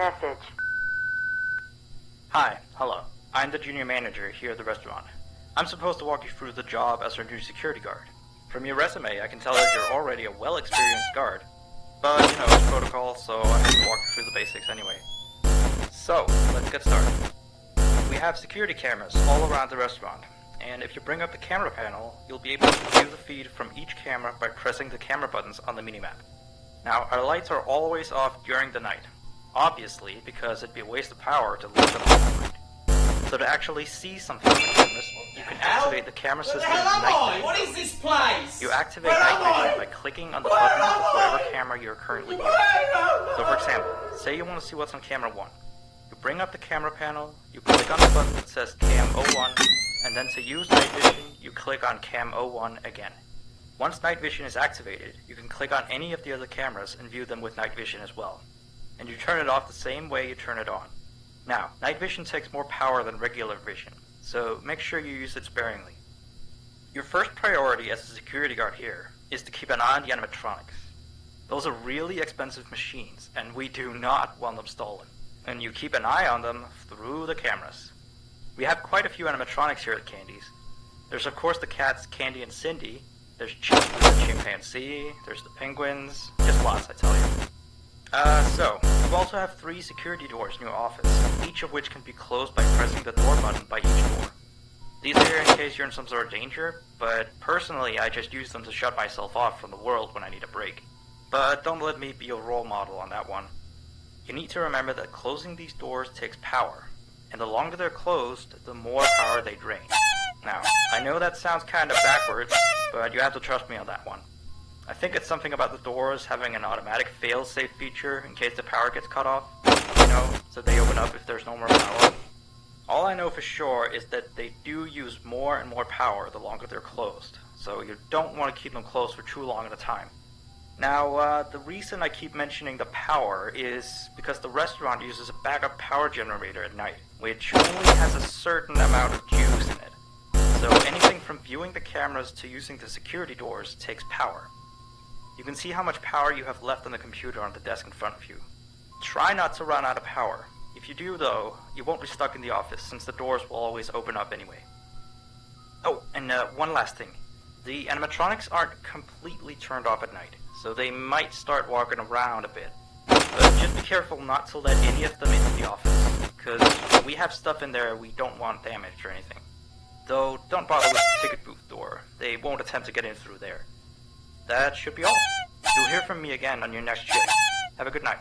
message. Hi, hello. I'm the junior manager here at the restaurant. I'm supposed to walk you through the job as our new security guard. From your resume, I can tell that you're already a well-experienced guard. But, it's protocol, so I have to walk you through the basics anyway. So, let's get started. We have security cameras all around the restaurant, and if you bring up the camera panel, you'll be able to view the feed from each camera by pressing the camera buttons on the minimap. Now, our lights are always off during the night, obviously because it'd be a waste of power to leave them on all night. So to actually see something on the cameras, you can activate the camera system's night vision. What is this place? You activate night vision by clicking on the button of whatever camera you're currently using. So for example, say you want to see what's on camera 1. You bring up the camera panel, you click on the button that says Cam 01, and then to use night vision, you click on Cam 01 again. Once night vision is activated, you can click on any of the other cameras and view them with night vision as well. And you turn it off the same way you turn it on. Now, night vision takes more power than regular vision, so make sure you use it sparingly. Your first priority as a security guard here is to keep an eye on the animatronics. Those are really expensive machines, and we do not want them stolen. And you keep an eye on them through the cameras. We have quite a few animatronics here at Candy's. There's of course the cats Candy and Cindy, there's Chip the chimpanzee, there's the penguins, just lots I tell you. So, we also have 3 security doors in your office, each of which can be closed by pressing the door button by each door. These are here in case you're in some sort of danger, but personally I just use them to shut myself off from the world when I need a break. But don't let me be a role model on that one. You need to remember that closing these doors takes power, and the longer they're closed, the more power they drain. Now, I know that sounds kind of backwards, but you have to trust me on that one. I think it's something about the doors having an automatic fail-safe feature in case the power gets cut off, so they open up if there's no more power. All I know for sure is that they do use more and more power the longer they're closed, so you don't want to keep them closed for too long at a time. Now, the reason I keep mentioning the power is because the restaurant uses a backup power generator at night, which only has a certain amount of juice in it. So anything from viewing the cameras to using the security doors takes power. You can see how much power you have left on the computer on the desk in front of you. Try not to run out of power. If you do though, you won't be stuck in the office since the doors will always open up anyway. Oh, and one last thing. The animatronics aren't completely turned off at night, so they might start walking around a bit. But just be careful not to let any of them into the office, because we have stuff in there we don't want damaged or anything. Though, don't bother with the ticket booth door. They won't attempt to get in through there. That should be all. You'll hear from me again on your next shift. Have a good night.